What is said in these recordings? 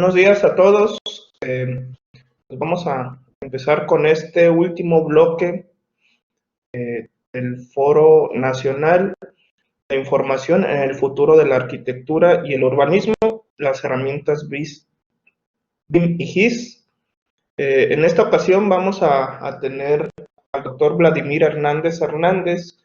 Buenos días a todos. Pues vamos a empezar con este último bloque del Foro Nacional de Información en el Futuro de la Arquitectura y el Urbanismo, las herramientas BIM y GIS. En esta ocasión vamos a tener al doctor Vladimir Hernández Hernández.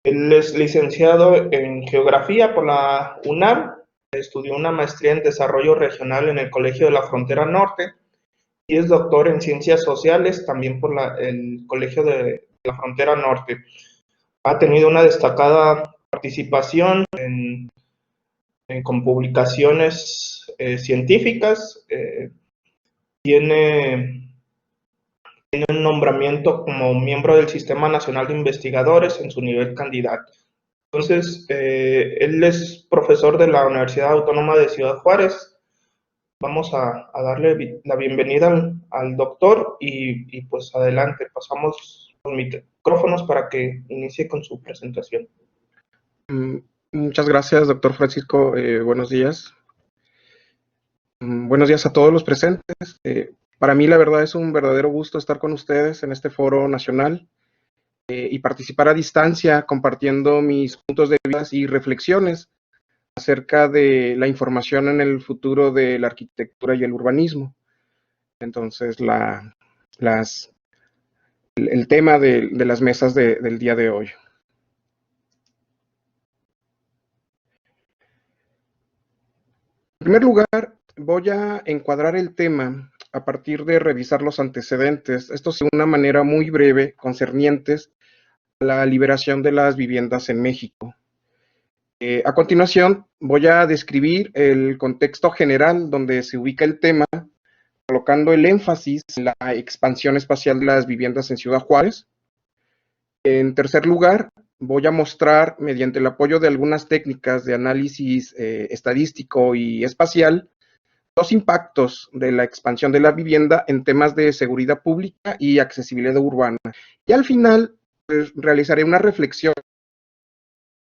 Él es licenciado en Geografía por la UNAM, estudió una maestría en Desarrollo Regional en el Colegio de la Frontera Norte y es doctor en Ciencias Sociales también por el Colegio de la Frontera Norte. Ha tenido una destacada participación con publicaciones científicas. Tiene un nombramiento como miembro del Sistema Nacional de Investigadores en su nivel candidato. Entonces, él es profesor de la Universidad Autónoma de Ciudad Juárez. Vamos a darle la bienvenida al doctor y pues adelante, pasamos los micrófonos para que inicie con su presentación. Muchas gracias, doctor Francisco. Buenos días. Buenos días a todos los presentes. Para mí, la verdad, es un verdadero gusto estar con ustedes en este foro nacional y participar a distancia compartiendo mis puntos de vista y reflexiones acerca de la información en el futuro de la arquitectura y el urbanismo. Entonces, el tema de las mesas del día de hoy. En primer lugar, voy a encuadrar el tema a partir de revisar los antecedentes, estos de una manera muy breve, concernientes a la liberación de las viviendas en México. A continuación, voy a describir el contexto general donde se ubica el tema, colocando el énfasis en la expansión espacial de las viviendas en Ciudad Juárez. En tercer lugar, voy a mostrar, mediante el apoyo de algunas técnicas de análisis estadístico y espacial, los impactos de la expansión de la vivienda en temas de seguridad pública y accesibilidad urbana. Y al final, pues, realizaré una reflexión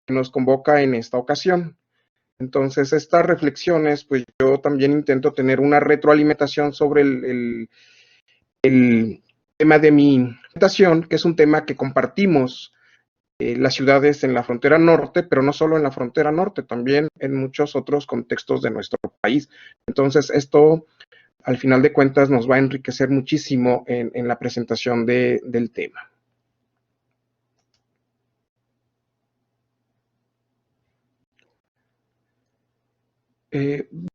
que nos convoca en esta ocasión. Entonces, estas reflexiones, pues yo también intento tener una retroalimentación sobre el tema de mi presentación, que es un tema que compartimos las ciudades en la frontera norte, pero no solo en la frontera norte, también en muchos otros contextos de nuestro país. Entonces, esto, al final de cuentas, nos va a enriquecer muchísimo en la presentación del tema.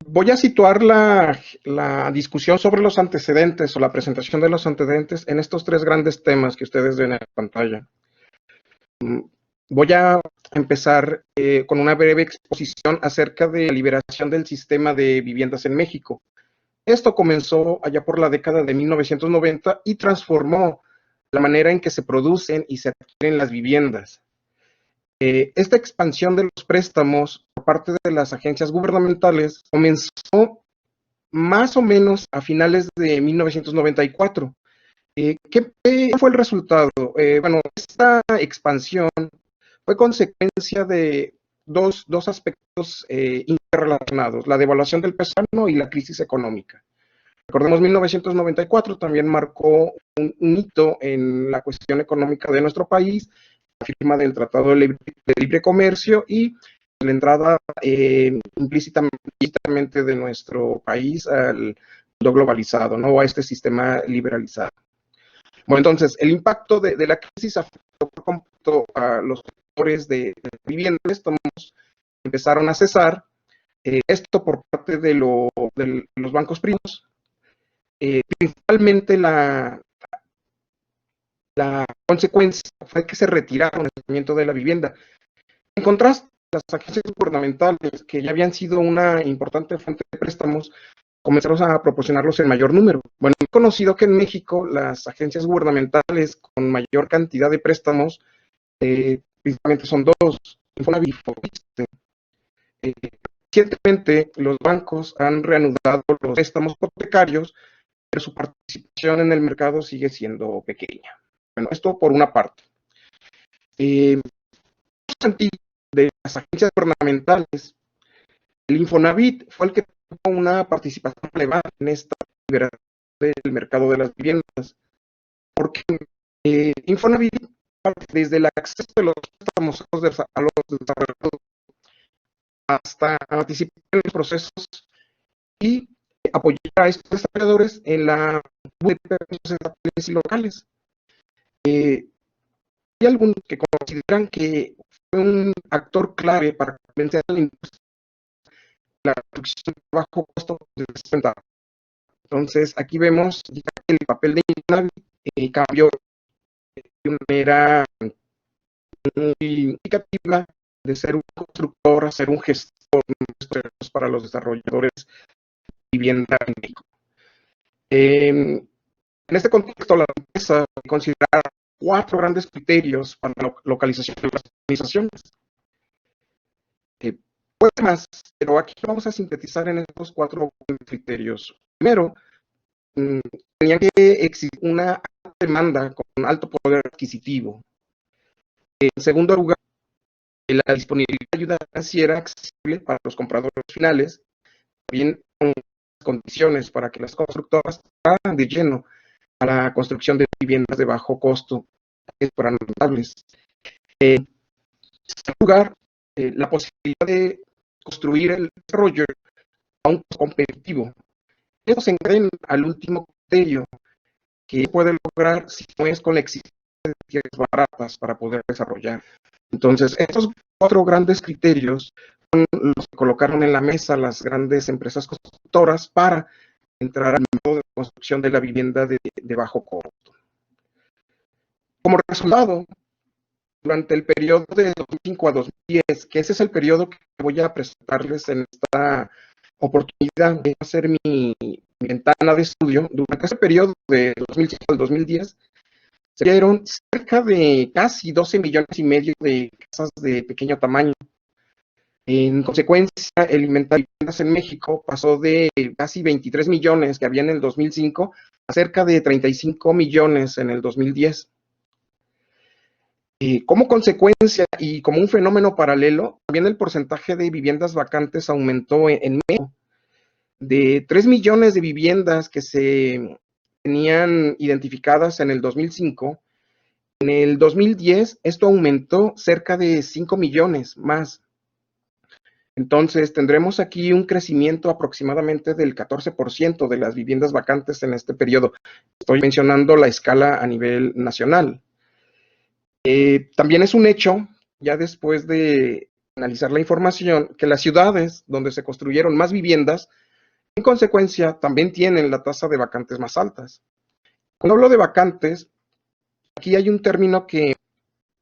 Voy a situar la discusión sobre los antecedentes o la presentación de los antecedentes en estos tres grandes temas que ustedes ven en la pantalla. Voy a empezar con una breve exposición acerca de la liberación del sistema de viviendas en México. Esto comenzó allá por la década de 1990 y transformó la manera en que se producen y se adquieren las viviendas. Esta expansión de los préstamos por parte de las agencias gubernamentales comenzó más o menos a finales de 1994. ¿Qué fue el resultado? Bueno, esta expansión fue consecuencia de dos aspectos interrelacionados, la devaluación del peso mexicano y la crisis económica. Recordemos, 1994 también marcó un hito en la cuestión económica de nuestro país, la firma del Tratado de Libre Comercio y la entrada implícitamente de nuestro país al mundo globalizado, ¿no? A este sistema liberalizado. Bueno, entonces, el impacto de la crisis afectó por completo a los sectores de viviendas. Estos empezaron a cesar, esto por parte de los bancos privados. Principalmente la consecuencia fue que se retiraron el financiamiento de la vivienda. En contraste, las agencias gubernamentales, que ya habían sido una importante fuente de préstamos, comenzaron a proporcionarlos en mayor número. Bueno, es conocido que en México las agencias gubernamentales con mayor cantidad de préstamos, principalmente son dos, Infonavit y Fobiste. Recientemente los bancos han reanudado los préstamos hipotecarios, pero su participación en el mercado sigue siendo pequeña. Bueno, esto por una parte. En sentido de las agencias gubernamentales, el Infonavit fue el que una participación elevada en esta liberación del mercado de las viviendas, porque Infonavit, desde el acceso de los préstamos a los desarrolladores hasta anticipar los procesos y apoyar a estos desarrolladores en la de permisos estatales y locales. Hay algunos que consideran que fue un actor clave para convencer a la industria de la producción de bajo costo de descuenta. Entonces, aquí vemos que el papel de Infonavit cambió de una manera muy significativa de ser un constructor a ser un gestor para los desarrolladores de vivienda en México. En este contexto, la empresa considera 4 grandes criterios para la localización de las organizaciones. Puede más, pero aquí vamos a sintetizar en estos 4 criterios. Primero, tenía que existir una demanda con alto poder adquisitivo. En segundo lugar, la disponibilidad de ayuda financiera accesible para los compradores finales, también con condiciones para que las constructoras hagan de lleno a la construcción de viviendas de bajo costo, que fueran rentables. En tercer lugar, la posibilidad de construir el desarrollo a un costo competitivo. Esto se encadena al último criterio, que puede lograr si no es con la existencia de tierras baratas para poder desarrollar. Entonces, estos 4 grandes criterios son los que colocaron en la mesa las grandes empresas constructoras para entrar al mercado de construcción de la vivienda de bajo costo. Como resultado, durante el periodo de 2005 a 2010, que ese es el periodo que voy a presentarles en esta oportunidad, de hacer mi ventana de estudio, durante ese periodo de 2005 al 2010, se dieron cerca de casi 12 millones y medio de casas de pequeño tamaño. En consecuencia, el inventario de viviendas en México pasó de casi 23 millones que había en el 2005 a cerca de 35 millones en el 2010. Como consecuencia y como un fenómeno paralelo, también el porcentaje de viviendas vacantes aumentó en México. De 3 millones de viviendas que se tenían identificadas en el 2005, en el 2010 esto aumentó cerca de 5 millones más. Entonces tendremos aquí un crecimiento aproximadamente del 14% de las viviendas vacantes en este periodo. Estoy mencionando la escala a nivel nacional. También es un hecho, ya después de analizar la información, que las ciudades donde se construyeron más viviendas, en consecuencia, también tienen la tasa de vacantes más altas. Cuando hablo de vacantes, aquí hay un término que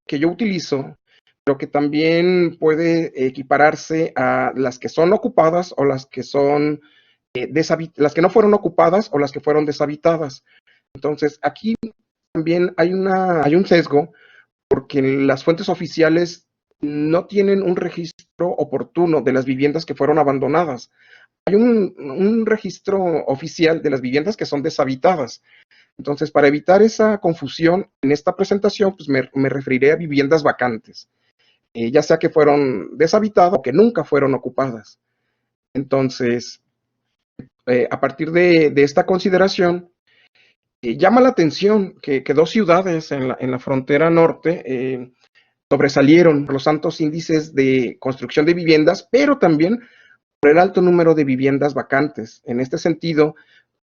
yo utilizo, pero que también puede equipararse a las que son ocupadas o las que son las que no fueron ocupadas o las que fueron deshabitadas. Entonces, aquí también hay un sesgo, porque las fuentes oficiales no tienen un registro oportuno de las viviendas que fueron abandonadas. Hay un registro oficial de las viviendas que son deshabitadas. Entonces, para evitar esa confusión, en esta presentación, pues me referiré a viviendas vacantes, ya sea que fueron deshabitadas o que nunca fueron ocupadas. Entonces, a partir de esta consideración, llama la atención que 2 ciudades en la frontera norte sobresalieron por los altos índices de construcción de viviendas, pero también por el alto número de viviendas vacantes. En este sentido,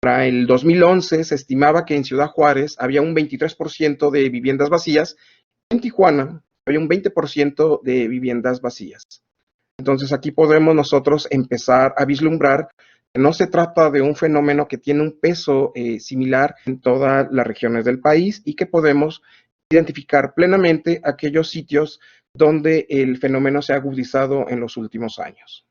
para el 2011 se estimaba que en Ciudad Juárez había un 23% de viviendas vacías, en Tijuana había un 20% de viviendas vacías. Entonces aquí podemos nosotros empezar a vislumbrar que no se trata de un fenómeno que tiene un peso similar en todas las regiones del país y que podemos identificar plenamente aquellos sitios donde el fenómeno se ha agudizado en los últimos años.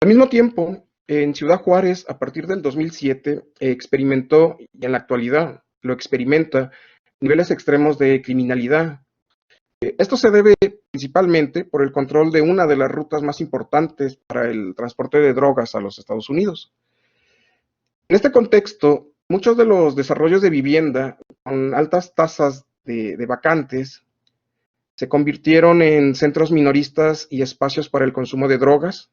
Al mismo tiempo, en Ciudad Juárez, a partir del 2007, experimentó, y en la actualidad lo experimenta, niveles extremos de criminalidad. Esto se debe principalmente por el control de una de las rutas más importantes para el transporte de drogas a los Estados Unidos. En este contexto, muchos de los desarrollos de vivienda con altas tasas de vacantes se convirtieron en centros minoristas y espacios para el consumo de drogas.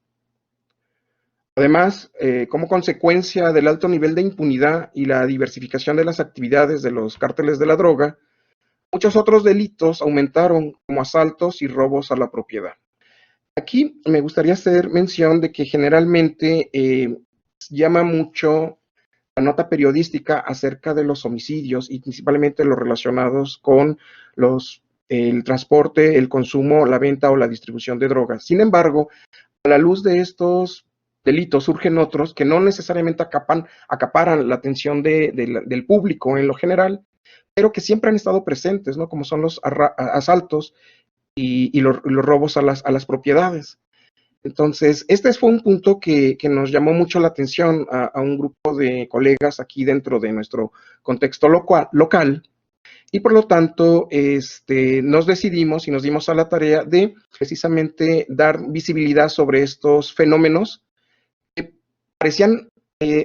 Además, como consecuencia del alto nivel de impunidad y la diversificación de las actividades de los cárteles de la droga, muchos otros delitos aumentaron, como asaltos y robos a la propiedad. Aquí me gustaría hacer mención de que generalmente llama mucho la nota periodística acerca de los homicidios y principalmente los relacionados con el transporte, el consumo, la venta o la distribución de drogas. Sin embargo, a la luz de estos delitos surgen otros que no necesariamente acaparan la atención del público en lo general, pero que siempre han estado presentes, ¿no? Como son los asaltos y los robos a las propiedades. Entonces, este fue un punto que nos llamó mucho la atención a un grupo de colegas aquí dentro de nuestro contexto local, y por lo tanto nos decidimos y nos dimos a la tarea de precisamente dar visibilidad sobre estos fenómenos que parecían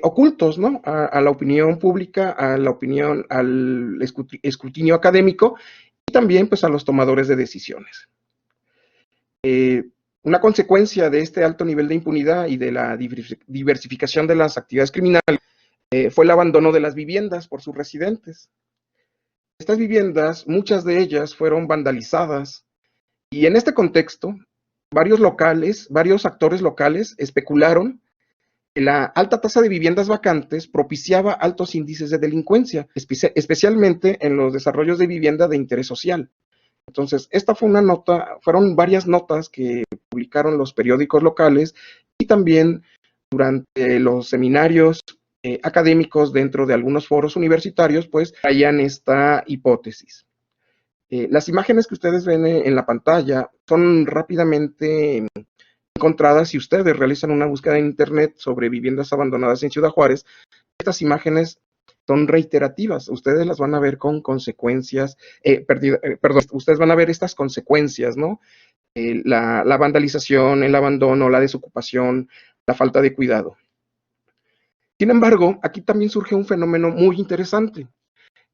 ocultos, ¿no? A la opinión pública, al escrutinio académico y también pues a los tomadores de decisiones. Una consecuencia de este alto nivel de impunidad y de la diversificación de las actividades criminales fue el abandono de las viviendas por sus residentes. Estas viviendas, muchas de ellas fueron vandalizadas, y en este contexto, varios actores locales especularon que la alta tasa de viviendas vacantes propiciaba altos índices de delincuencia, especialmente en los desarrollos de vivienda de interés social. Entonces, esta fue fueron varias notas que publicaron los periódicos locales y también durante los seminarios académicos dentro de algunos foros universitarios, pues traían esta hipótesis. Las imágenes que ustedes ven en la pantalla son rápidamente encontradas si ustedes realizan una búsqueda en internet sobre viviendas abandonadas en Ciudad Juárez. Estas imágenes son reiterativas, ustedes las van a ver con consecuencias, ustedes van a ver estas consecuencias, ¿no? La vandalización, el abandono, la desocupación, la falta de cuidado. Sin embargo, aquí también surge un fenómeno muy interesante.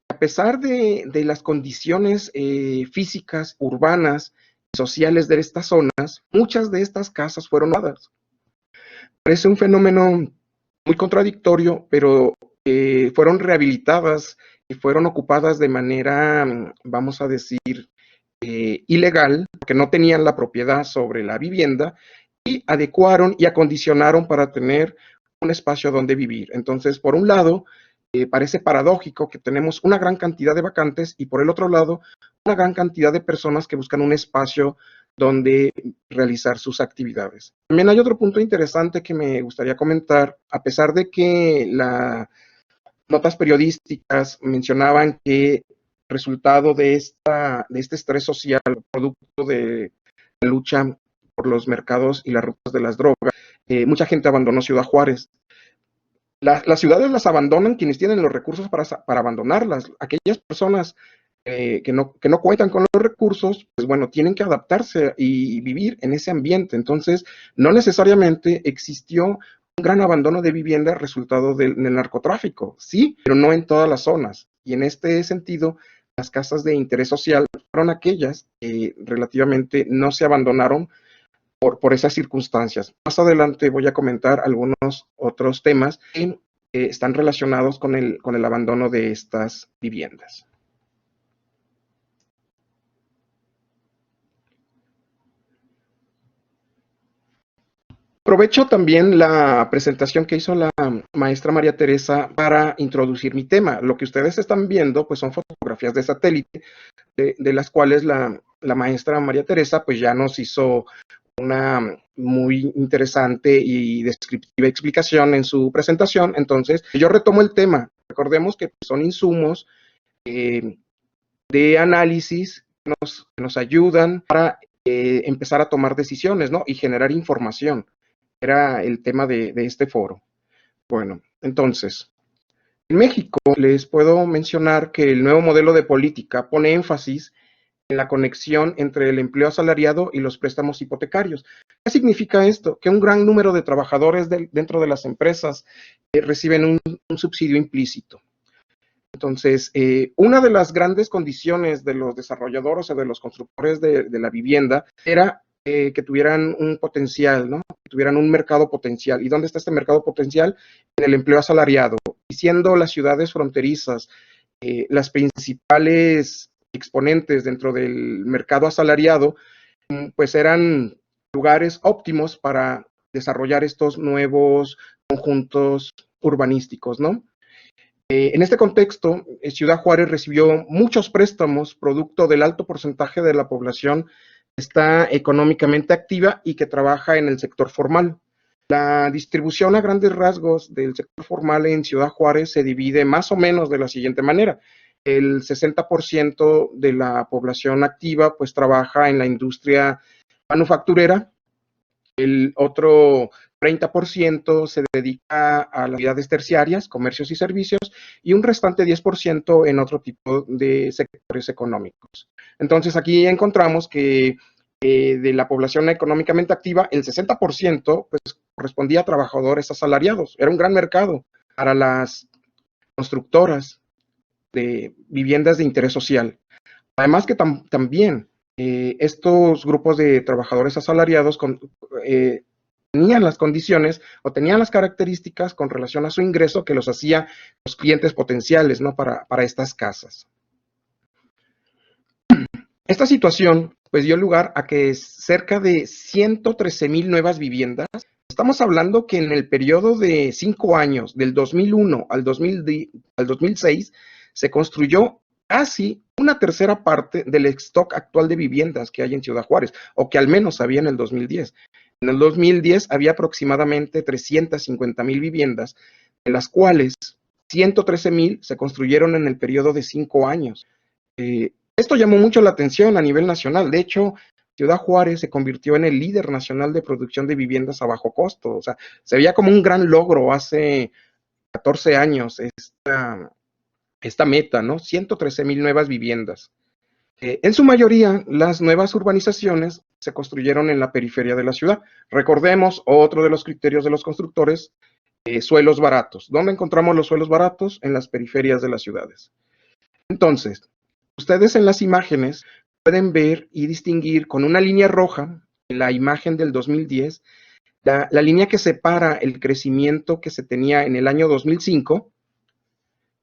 A pesar de las condiciones físicas, urbanas, sociales de estas zonas, muchas de estas casas fueron dadas. Parece un fenómeno muy contradictorio, pero fueron rehabilitadas y fueron ocupadas de manera, vamos a decir, ilegal, porque no tenían la propiedad sobre la vivienda, y adecuaron y acondicionaron para tener un espacio donde vivir. Entonces, por un lado, parece paradójico que tenemos una gran cantidad de vacantes y por el otro lado, una gran cantidad de personas que buscan un espacio donde realizar sus actividades. También hay otro punto interesante que me gustaría comentar. A pesar de que las notas periodísticas mencionaban que resultado de este estrés social, producto de la lucha por los mercados y las rutas de las drogas, mucha gente abandonó Ciudad Juárez. Las ciudades las abandonan quienes tienen los recursos para abandonarlas. Aquellas personas que no cuentan con los recursos, pues bueno, tienen que adaptarse y vivir en ese ambiente. Entonces, no necesariamente existió un gran abandono de vivienda resultado del narcotráfico, sí, pero no en todas las zonas. Y en este sentido, las casas de interés social fueron aquellas que relativamente no se abandonaron por esas circunstancias. Más adelante voy a comentar algunos otros temas que están relacionados con el abandono de estas viviendas. Aprovecho también la presentación que hizo la maestra María Teresa para introducir mi tema. Lo que ustedes están viendo pues son fotografías de satélite de las cuales la maestra María Teresa pues ya nos hizo una muy interesante y descriptiva explicación en su presentación. Entonces, yo retomo el tema. Recordemos que son insumos de análisis que nos ayudan para empezar a tomar decisiones, ¿no? Y generar información. Era el tema de este foro. Bueno, entonces, en México les puedo mencionar que el nuevo modelo de política pone énfasis en la conexión entre el empleo asalariado y los préstamos hipotecarios. ¿Qué significa esto? Que un gran número de trabajadores dentro de las empresas reciben un subsidio implícito. Entonces, una de las grandes condiciones de los desarrolladores o de los constructores de la vivienda era que tuvieran un potencial, ¿no? Que tuvieran un mercado potencial. ¿Y dónde está este mercado potencial? En el empleo asalariado. Y siendo las ciudades fronterizas las principales exponentes dentro del mercado asalariado, pues eran lugares óptimos para desarrollar estos nuevos conjuntos urbanísticos, ¿no? En este contexto, Ciudad Juárez recibió muchos préstamos producto del alto porcentaje de la población que está económicamente activa y que trabaja en el sector formal. La distribución a grandes rasgos del sector formal en Ciudad Juárez se divide más o menos de la siguiente manera. El 60% de la población activa pues trabaja en la industria manufacturera, el otro 30% se dedica a las actividades terciarias, comercios y servicios, y un restante 10% en otro tipo de sectores económicos. Entonces, aquí encontramos que de la población económicamente activa, el 60% pues, correspondía a trabajadores asalariados. Era un gran mercado para las constructoras de viviendas de interés social. Además que también estos grupos de trabajadores asalariados tenían las condiciones o tenían las características con relación a su ingreso que los hacía los clientes potenciales, ¿no? para estas casas. Esta situación pues dio lugar a que cerca de 113,000 nuevas viviendas, estamos hablando que en el periodo de 5 años, del 2001 al 2006, se construyó casi una tercera parte del stock actual de viviendas que hay en Ciudad Juárez, o que al menos había en el 2010. En el 2010 había aproximadamente 350,000 viviendas, de las cuales 113,000 se construyeron en el periodo de 5 años. Esto llamó mucho la atención a nivel nacional. De hecho, Ciudad Juárez se convirtió en el líder nacional de producción de viviendas a bajo costo. O sea, se veía como un gran logro hace 14 años esta meta, ¿no? 113,000 nuevas viviendas. En su mayoría, las nuevas urbanizaciones se construyeron en la periferia de la ciudad. Recordemos, otro de los criterios de los constructores, suelos baratos. ¿Dónde encontramos los suelos baratos? En las periferias de las ciudades. Entonces, ustedes en las imágenes pueden ver y distinguir con una línea roja, en la imagen del 2010, la línea que separa el crecimiento que se tenía en el año 2005.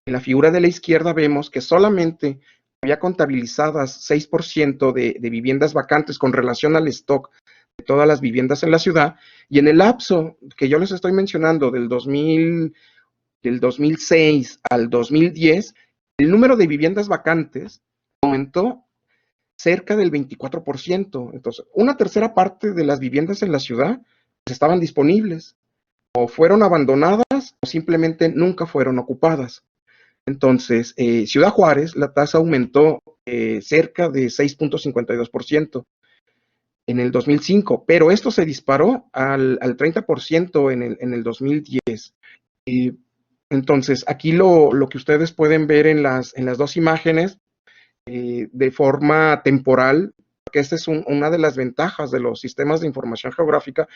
En la figura de la izquierda vemos que solamente había contabilizadas 6% de viviendas vacantes con relación al stock de todas las viviendas en la ciudad, y en el lapso que yo les estoy mencionando del 2006 al 2010, el número de viviendas vacantes aumentó cerca del 24%. Entonces, una tercera parte de las viviendas en la ciudad pues, estaban disponibles, o fueron abandonadas, o simplemente nunca fueron ocupadas. Entonces, Ciudad Juárez, la tasa aumentó cerca de 6.52% en el 2005, pero esto se disparó al 30% en el 2010. Entonces, aquí lo que ustedes pueden ver en las dos imágenes, de forma temporal, que esta es una de las ventajas de los sistemas de información geográfica,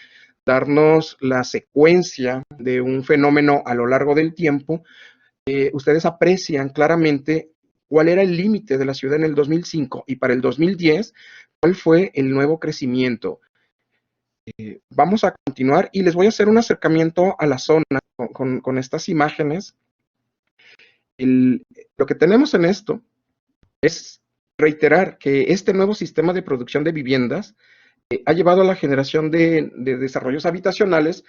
darnos la secuencia de un fenómeno a lo largo del tiempo. Ustedes aprecian claramente cuál era el límite de la ciudad en el 2005 y para el 2010, cuál fue el nuevo crecimiento. Vamos a continuar y les voy a hacer un acercamiento a la zona con estas imágenes. Lo que tenemos en esto es reiterar que este nuevo sistema de producción de viviendas ha llevado a la generación de desarrollos habitacionales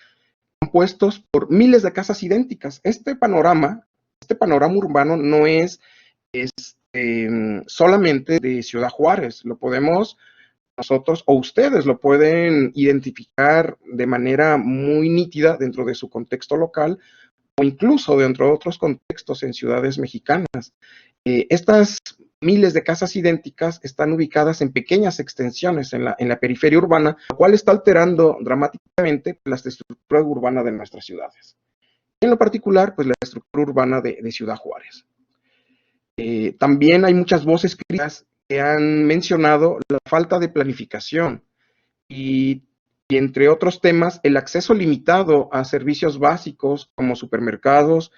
compuestos por miles de casas idénticas. Este panorama urbano no es solamente de Ciudad Juárez, lo podemos nosotros o ustedes lo pueden identificar de manera muy nítida dentro de su contexto local o incluso dentro de otros contextos en ciudades mexicanas. Estas miles de casas idénticas están ubicadas en pequeñas extensiones en la periferia urbana, lo cual está alterando dramáticamente la estructura urbana de nuestras ciudades. En lo particular, pues la estructura urbana de Ciudad Juárez. También hay muchas voces críticas que han mencionado la falta de planificación y entre otros temas, el acceso limitado a servicios básicos como supermercados,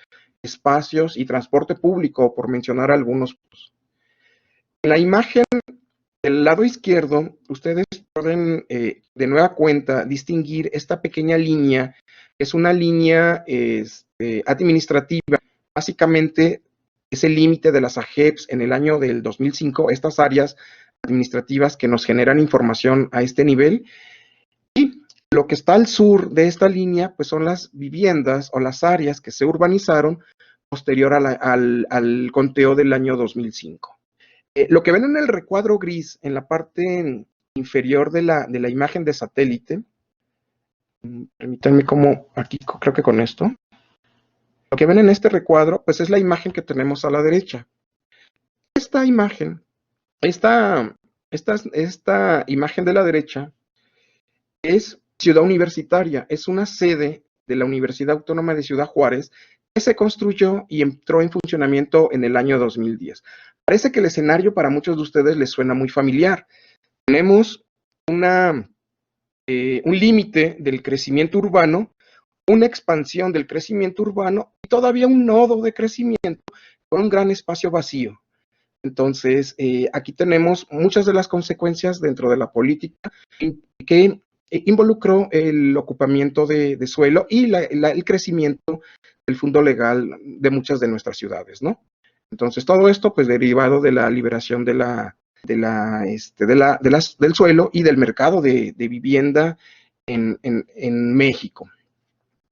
espacios y transporte público, por mencionar algunos. En la imagen del lado izquierdo, ustedes pueden de nueva cuenta distinguir esta pequeña línea, es una línea administrativa, básicamente es el límite de las AGEPs en el año del 2005, estas áreas administrativas que nos generan información a este nivel. Y lo que está al sur de esta línea, pues son las viviendas o las áreas que se urbanizaron posterior al conteo del año 2005. Lo que ven en el recuadro gris, en la parte inferior de la imagen de satélite, permítanme como aquí, creo que con esto, lo que ven en este recuadro, pues es la imagen que tenemos a la derecha. Esta imagen, esta imagen de la derecha es Ciudad Universitaria, es una sede de la Universidad Autónoma de Ciudad Juárez que se construyó y entró en funcionamiento en el año 2010. Parece que el escenario para muchos de ustedes les suena muy familiar. Tenemos un límite del crecimiento urbano, una expansión del crecimiento urbano y todavía un nodo de crecimiento con un gran espacio vacío. Entonces, aquí tenemos muchas de las consecuencias dentro de la política que involucró el ocupamiento de suelo y el crecimiento del fondo legal de muchas de nuestras ciudades, ¿no? Entonces, todo esto, pues, derivado de la liberación del suelo y del mercado de vivienda en México.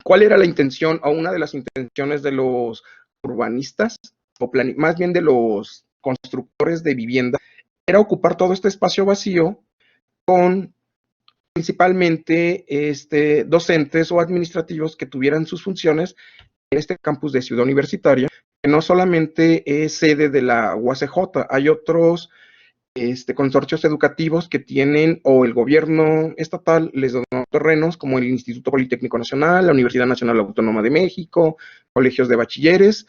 ¿Cuál era la intención o una de las intenciones de los urbanistas, o más bien de los constructores de vivienda? Era ocupar todo este espacio vacío con principalmente docentes o administrativos que tuvieran sus funciones en este campus de Ciudad Universitaria, que no solamente es sede de la UACJ, hay otros consorcios educativos que tienen, o el gobierno estatal les donó terrenos, como el Instituto Politécnico Nacional, la Universidad Nacional Autónoma de México, colegios de bachilleres,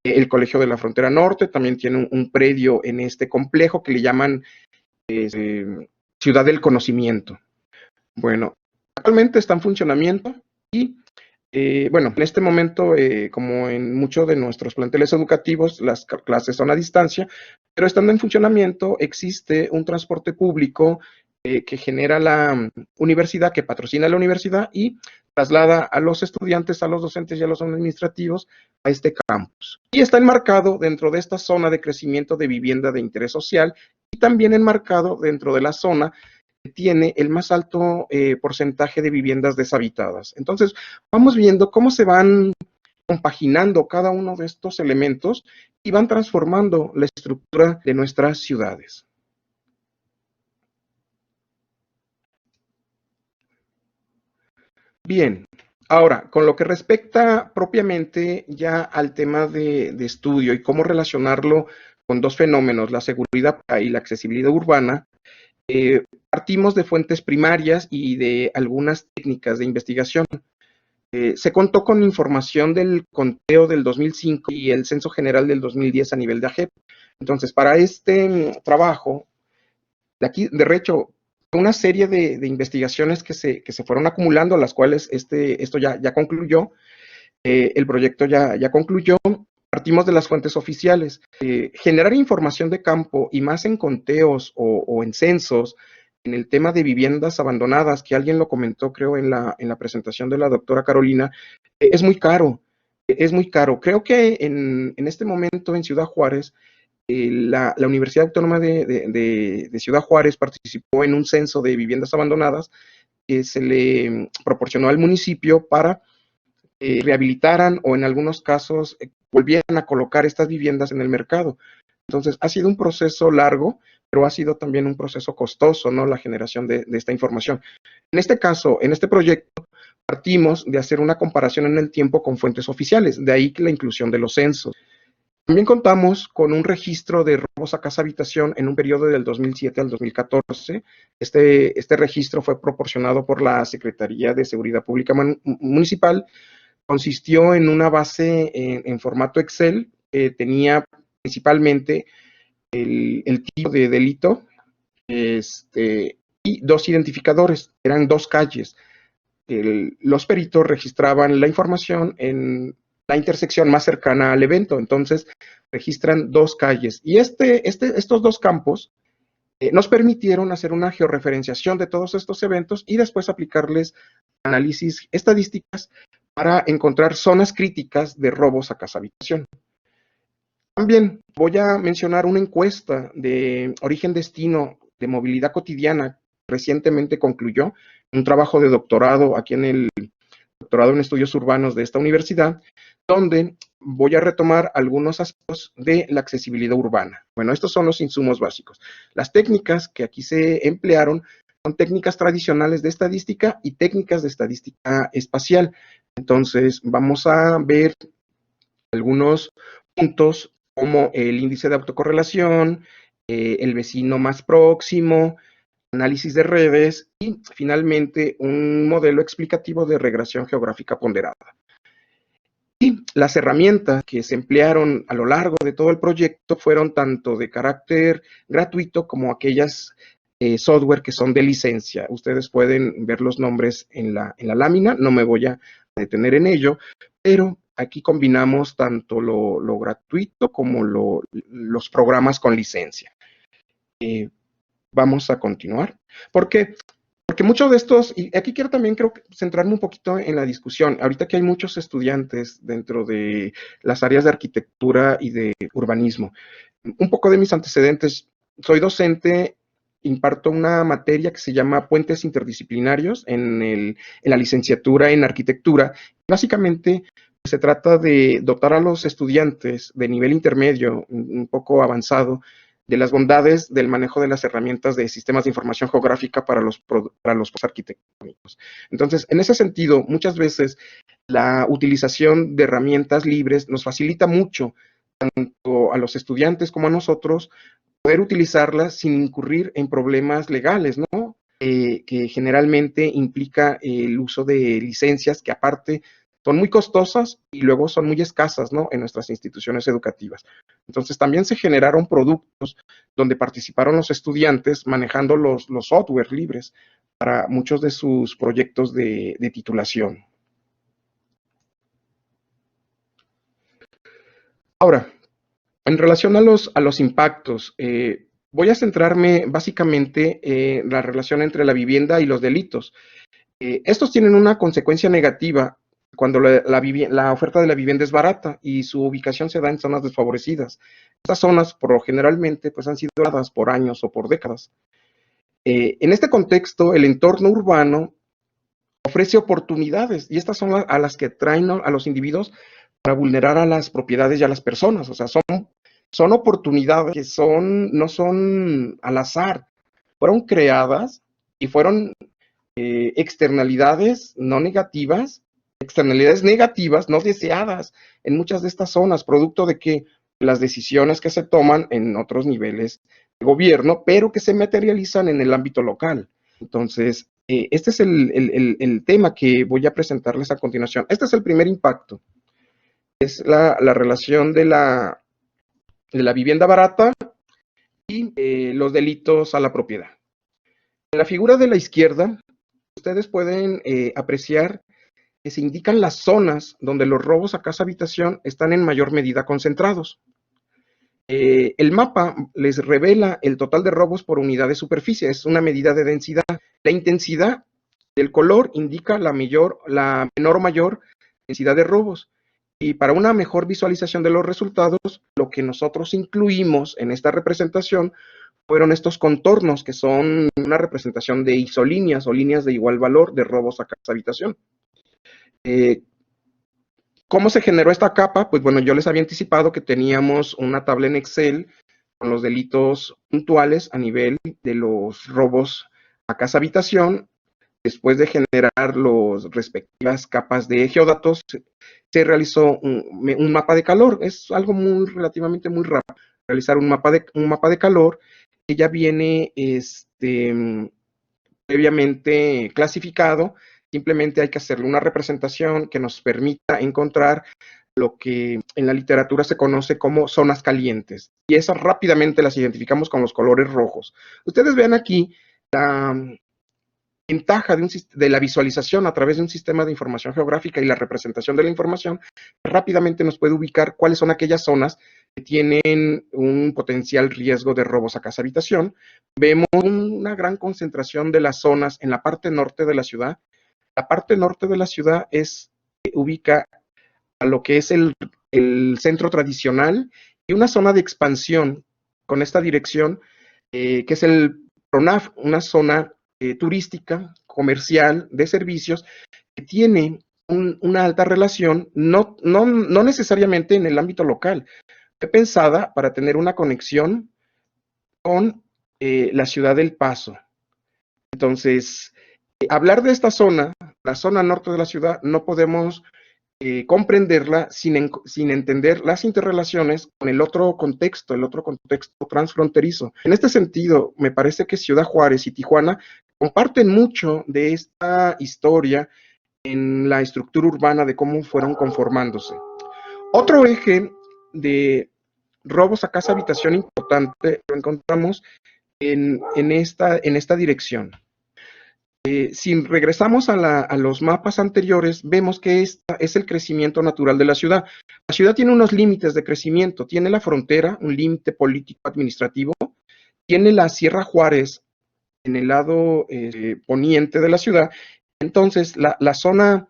el Colegio de la Frontera Norte también tiene un predio en este complejo que le llaman Ciudad del Conocimiento. Bueno, actualmente está en funcionamiento y bueno, en este momento, como en muchos de nuestros planteles educativos, las clases son a distancia, pero estando en funcionamiento existe un transporte público que genera la universidad, que patrocina la universidad y traslada a los estudiantes, a los docentes y a los administrativos a este campus. Y está enmarcado dentro de esta zona de crecimiento de vivienda de interés social y también enmarcado dentro de la zona que tiene el más alto porcentaje de viviendas deshabitadas. Entonces, vamos viendo cómo se van compaginando cada uno de estos elementos y van transformando la estructura de nuestras ciudades. Bien, ahora, con lo que respecta propiamente ya al tema de estudio y cómo relacionarlo con dos fenómenos, la seguridad y la accesibilidad urbana, partimos de fuentes primarias y de algunas técnicas de investigación. Se contó con información del conteo del 2005 y el censo general del 2010 a nivel de AGEP. Entonces, para este trabajo, de aquí, de hecho, una serie de investigaciones que se fueron acumulando, las cuales esto ya concluyó, el proyecto ya concluyó. Partimos de las fuentes oficiales. Generar información de campo y más en conteos o en censos, en el tema de viviendas abandonadas, que alguien lo comentó, creo, en la presentación de la doctora Carolina, es muy caro. Es muy caro. Creo que en este momento en Ciudad Juárez, la Universidad Autónoma de Ciudad Juárez participó en un censo de viviendas abandonadas que se le proporcionó al municipio para rehabilitaran o en algunos casos volvieran a colocar estas viviendas en el mercado. Entonces, ha sido un proceso largo, pero ha sido también un proceso costoso, ¿no? La generación de esta información. En este caso, en este proyecto, partimos de hacer una comparación en el tiempo con fuentes oficiales, de ahí que la inclusión de los censos. También contamos con un registro de robos a casa habitación en un periodo del 2007 al 2014. Este registro fue proporcionado por la Secretaría de Seguridad Pública Municipal. Consistió en una base en formato Excel, tenía principalmente el tipo de delito y dos identificadores, eran dos calles. Los peritos registraban la información en la intersección más cercana al evento. Entonces, registran 2 calles. Y estos 2 campos nos permitieron hacer una georreferenciación de todos estos eventos y después aplicarles análisis estadísticas para encontrar zonas críticas de robos a casa habitación. También voy a mencionar una encuesta de origen-destino de movilidad cotidiana. Recientemente concluyó un trabajo de doctorado aquí en el doctorado en estudios urbanos de esta universidad, donde voy a retomar algunos aspectos de la accesibilidad urbana. Bueno, estos son los insumos básicos. Las técnicas que aquí se emplearon son técnicas tradicionales de estadística y técnicas de estadística espacial. Entonces, vamos a ver algunos puntos como el índice de autocorrelación, el vecino más próximo, análisis de redes y finalmente un modelo explicativo de regresión geográfica ponderada. Y las herramientas que se emplearon a lo largo de todo el proyecto fueron tanto de carácter gratuito como aquellas software que son de licencia. Ustedes pueden ver los nombres en la lámina, no me voy a detener en ello, pero aquí combinamos tanto lo gratuito como los programas con licencia. Vamos a continuar. Porque muchos de estos, y aquí quiero también centrarme un poquito en la discusión. Ahorita que hay muchos estudiantes dentro de las áreas de arquitectura y de urbanismo. Un poco de mis antecedentes. Soy docente, imparto una materia que se llama Puentes Interdisciplinarios en la licenciatura en arquitectura. Básicamente se trata de dotar a los estudiantes de nivel intermedio, un poco avanzado, de las bondades del manejo de las herramientas de sistemas de información geográfica para los arquitectónicos. Entonces, en ese sentido, muchas veces la utilización de herramientas libres nos facilita mucho, tanto a los estudiantes como a nosotros, poder utilizarlas sin incurrir en problemas legales, ¿no? Que generalmente implica el uso de licencias que aparte son muy costosas y luego son muy escasas, ¿no? En nuestras instituciones educativas. Entonces, también se generaron productos donde participaron los estudiantes manejando los software libres para muchos de sus proyectos de titulación. Ahora, en relación a los impactos, voy a centrarme básicamente en la relación entre la vivienda y los delitos. Estos tienen una consecuencia negativa cuando la oferta de la vivienda es barata y su ubicación se da en zonas desfavorecidas. Estas zonas, por lo generalmente, pues han sido dadas por años o por décadas. En este contexto, el entorno urbano ofrece oportunidades y estas son a las que traen a los individuos para vulnerar a las propiedades y a las personas. O sea, son oportunidades que no son al azar, fueron creadas y fueron externalidades no negativas, externalidades negativas no deseadas en muchas de estas zonas, producto de que las decisiones que se toman en otros niveles de gobierno, pero que se materializan en el ámbito local. Entonces, este es el tema que voy a presentarles a continuación. Este es el primer impacto. Es la relación de la vivienda barata y los delitos a la propiedad. En la figura de la izquierda, ustedes pueden apreciar que se indican las zonas donde los robos a casa habitación están en mayor medida concentrados. El mapa les revela el total de robos por unidad de superficie, es una medida de densidad. La intensidad del color indica la menor o mayor densidad de robos. Y para una mejor visualización de los resultados, lo que nosotros incluimos en esta representación fueron estos contornos, que son una representación de isolíneas o líneas de igual valor de robos a casa habitación. ¿Cómo se generó esta capa? Pues bueno, yo les había anticipado que teníamos una tabla en Excel con los delitos puntuales a nivel de los robos a casa habitación. Después de generar las respectivas capas de geodatos, se realizó un mapa de calor. Es algo relativamente muy rápido realizar un mapa de calor que ya viene previamente clasificado. Simplemente hay que hacerle una representación que nos permita encontrar lo que en la literatura se conoce como zonas calientes. Y esas rápidamente las identificamos con los colores rojos. Ustedes ven aquí ventaja de la visualización a través de un sistema de información geográfica y la representación de la información, rápidamente nos puede ubicar cuáles son aquellas zonas que tienen un potencial riesgo de robos a casa habitación. Vemos una gran concentración de las zonas en la parte norte de la ciudad. La parte norte de la ciudad ubica a lo que es el centro tradicional y una zona de expansión con esta dirección, que es el PRONAF, una zona turística, comercial, de servicios, que tiene una alta relación, no necesariamente en el ámbito local, fue pensada para tener una conexión con la ciudad del Paso. Entonces, hablar de esta zona, la zona norte de la ciudad, no podemos comprenderla sin entender las interrelaciones con el otro contexto transfronterizo. En este sentido, me parece que Ciudad Juárez y Tijuana comparten mucho de esta historia en la estructura urbana de cómo fueron conformándose. Otro eje de robos a casa habitación importante lo encontramos en esta dirección. Si regresamos a los mapas anteriores, vemos que este es el crecimiento natural de la ciudad. La ciudad tiene unos límites de crecimiento, tiene la frontera, un límite político-administrativo, tiene la Sierra Juárez en el lado poniente de la ciudad. Entonces, la zona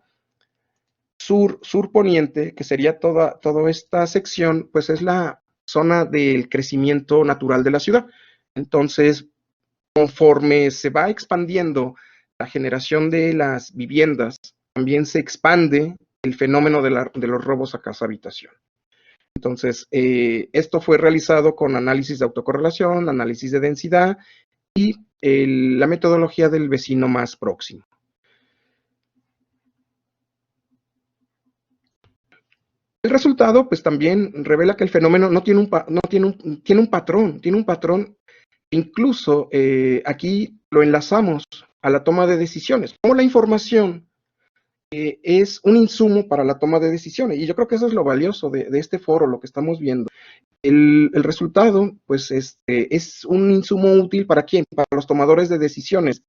sur-poniente, que sería toda esta sección, pues es la zona del crecimiento natural de la ciudad. Entonces, conforme se va expandiendo la generación de las viviendas, también se expande el fenómeno de los robos a casa habitación. Entonces, esto fue realizado con análisis de autocorrelación, análisis de densidad y la metodología del vecino más próximo. El resultado, pues también revela que el fenómeno tiene un patrón. Incluso aquí lo enlazamos a la toma de decisiones. Como la información es un insumo para la toma de decisiones. Y yo creo que eso es lo valioso de este foro, lo que estamos viendo. El resultado, pues, es un insumo útil ¿para quién? Para los tomadores de decisiones,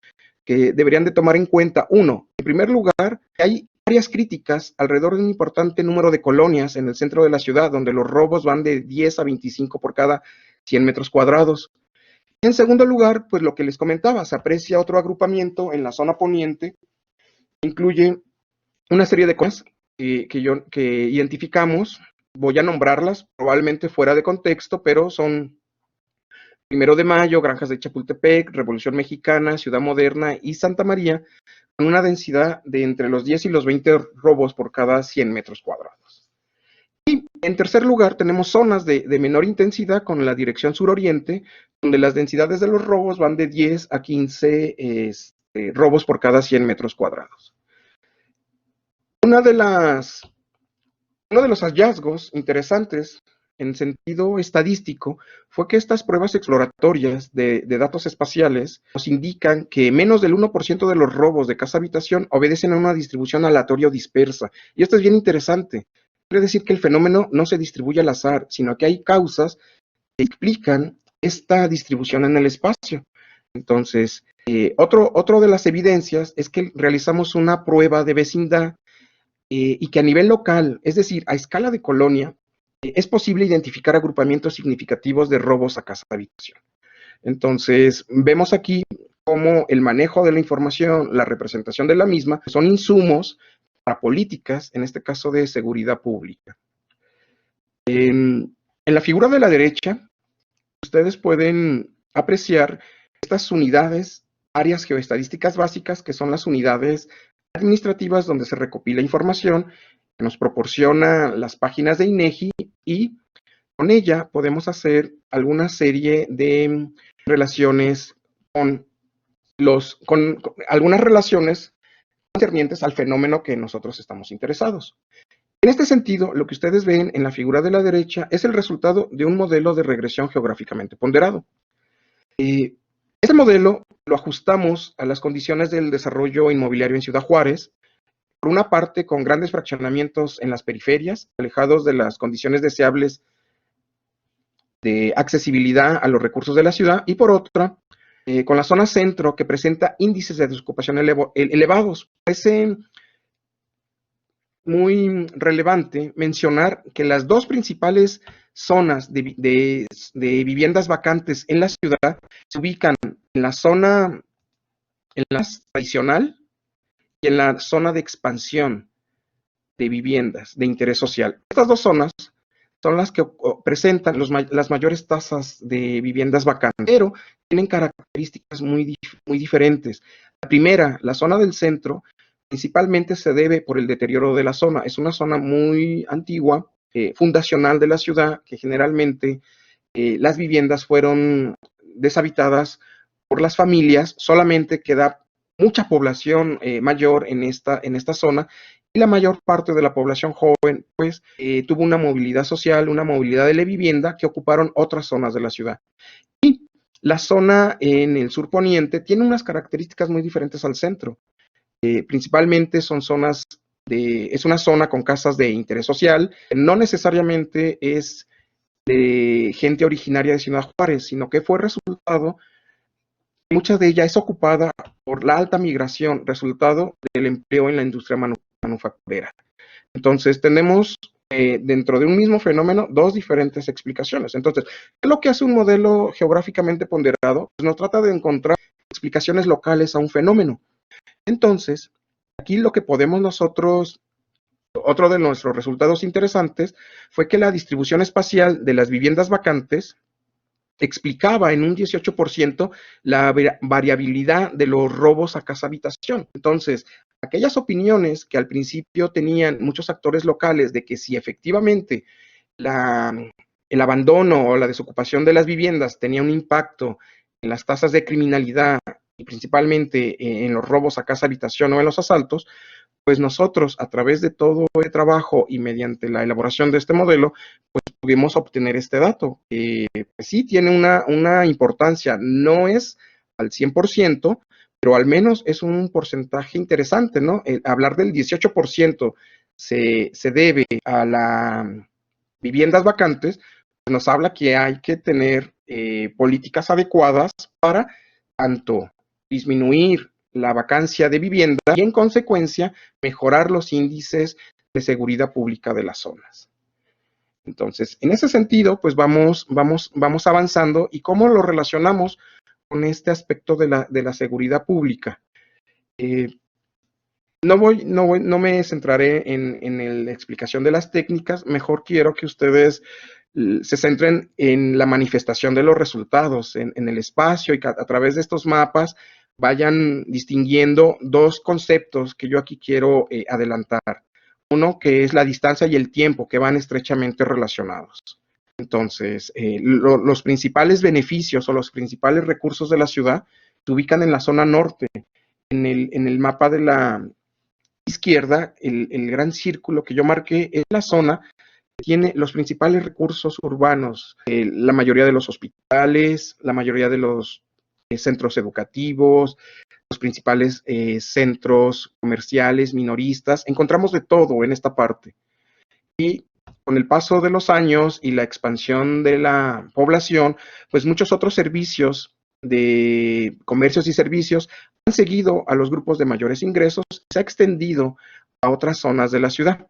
que deberían de tomar en cuenta, uno, en primer lugar, que hay varias críticas alrededor de un importante número de colonias en el centro de la ciudad, donde los robos van de 10 a 25 por cada 100 metros cuadrados. En segundo lugar, pues lo que les comentaba, se aprecia otro agrupamiento en la zona poniente, incluye una serie de cosas que identificamos, voy a nombrarlas, probablemente fuera de contexto, pero son 1 de Mayo, Granjas de Chapultepec, Revolución Mexicana, Ciudad Moderna y Santa María, con una densidad de entre los 10 y los 20 robos por cada 100 metros cuadrados. Y en tercer lugar, tenemos zonas de menor intensidad con la dirección suroriente, donde las densidades de los robos van de 10 a 15 robos por cada 100 metros cuadrados. Uno de los hallazgos interesantes en sentido estadístico fue que estas pruebas exploratorias de datos espaciales nos indican que menos del 1% de los robos de casa-habitación obedecen a una distribución aleatoria o dispersa. Y esto es bien interesante. Quiere decir que el fenómeno no se distribuye al azar, sino que hay causas que explican esta distribución en el espacio. Entonces, otro de las evidencias es que realizamos una prueba de vecindad y que a nivel local, es decir, a escala de colonia, es posible identificar agrupamientos significativos de robos a casa habitación. Entonces, vemos aquí cómo el manejo de la información, la representación de la misma, son insumos para políticas, en este caso de seguridad pública. En la figura de la derecha, ustedes pueden apreciar estas unidades, áreas geoestadísticas básicas, que son las unidades administrativas donde se recopila información, que nos proporciona las páginas de INEGI, y con ella podemos hacer alguna serie de relaciones con algunas relaciones concernientes al fenómeno que nosotros estamos interesados. En este sentido, lo que ustedes ven en la figura de la derecha es el resultado de un modelo de regresión geográficamente ponderado. Este modelo lo ajustamos a las condiciones del desarrollo inmobiliario en Ciudad Juárez, por una parte con grandes fraccionamientos en las periferias, alejados de las condiciones deseables de accesibilidad a los recursos de la ciudad, y por otra, con la zona centro, que presenta índices de desocupación elevados. Parece muy relevante mencionar que las dos principales zonas de viviendas vacantes en la ciudad se ubican en la zona tradicional y en la zona de expansión de viviendas de interés social. Estas dos zonas son las que presentan las mayores tasas de viviendas vacantes, pero tienen características muy diferentes. La primera, la zona del centro, principalmente se debe por el deterioro de la zona. Es una zona muy antigua, fundacional de la ciudad, que generalmente las viviendas fueron deshabitadas por las familias, solamente queda mucha población mayor en esta zona, y la mayor parte de la población joven pues tuvo una movilidad social, una movilidad de la vivienda que ocuparon otras zonas de la ciudad. Y la zona en el sur poniente tiene unas características muy diferentes al centro. Principalmente son zonas es una zona con casas de interés social, no necesariamente es de gente originaria de Ciudad Juárez, sino que fue resultado, mucha de ella es ocupada por la alta migración, resultado del empleo en la industria manufacturera. Entonces, tenemos dentro de un mismo fenómeno dos diferentes explicaciones. Entonces, ¿qué es lo que hace un modelo geográficamente ponderado? Pues nos trata de encontrar explicaciones locales a un fenómeno. Entonces, aquí lo que podemos nosotros, otro de nuestros resultados interesantes, fue que la distribución espacial de las viviendas vacantes explicaba en un 18% la variabilidad de los robos a casa habitación. Entonces, aquellas opiniones que al principio tenían muchos actores locales de que si efectivamente el abandono o la desocupación de las viviendas tenía un impacto en las tasas de criminalidad y principalmente en los robos a casa habitación o en los asaltos, pues nosotros a través de todo el trabajo y mediante la elaboración de este modelo, pues pudimos obtener este dato. Pues sí tiene una importancia, no es al 100%, pero al menos es un porcentaje interesante, ¿no? Hablar del 18% se debe a las viviendas vacantes, pues nos habla que hay que tener políticas adecuadas para tanto disminuir la vacancia de vivienda y en consecuencia mejorar los índices de seguridad pública de las zonas. Entonces, en ese sentido, pues vamos avanzando. ¿Y cómo lo relacionamos con este aspecto de la seguridad pública? No me centraré en la explicación de las técnicas, mejor quiero que ustedes se centren en la manifestación de los resultados, en el espacio, y que a través de estos mapas vayan distinguiendo dos conceptos que yo aquí quiero adelantar. Uno que es la distancia y el tiempo, que van estrechamente relacionados. Entonces, los principales beneficios o los principales recursos de la ciudad se ubican en la zona norte. En el mapa de la izquierda, el gran círculo que yo marqué es la zona que tiene los principales recursos urbanos, la mayoría de los hospitales, la mayoría de los centros educativos, los principales centros comerciales, minoristas, encontramos de todo en esta parte. Y con el paso de los años y la expansión de la población, pues muchos otros servicios de comercios y servicios han seguido a los grupos de mayores ingresos y se ha extendido a otras zonas de la ciudad.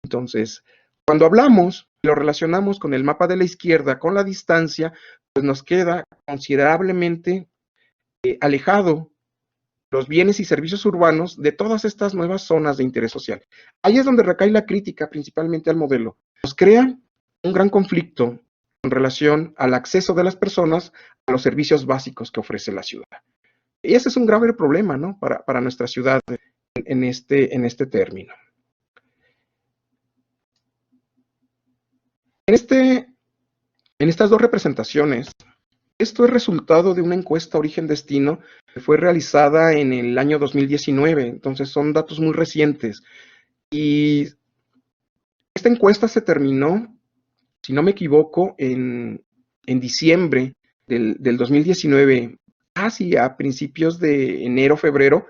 Entonces, cuando hablamos, lo relacionamos con el mapa de la izquierda, con la distancia, pues nos queda considerablemente alejado los bienes y servicios urbanos de todas estas nuevas zonas de interés social. Ahí es donde recae la crítica principalmente al modelo. Nos crea un gran conflicto en relación al acceso de las personas a los servicios básicos que ofrece la ciudad. Y ese es un grave problema, ¿no? Para nuestra ciudad en este término. En estas dos representaciones, esto es resultado de una encuesta origen-destino que fue realizada en el año 2019, entonces son datos muy recientes. Y esta encuesta se terminó, si no me equivoco, en diciembre del 2019, casi a principios de enero, febrero,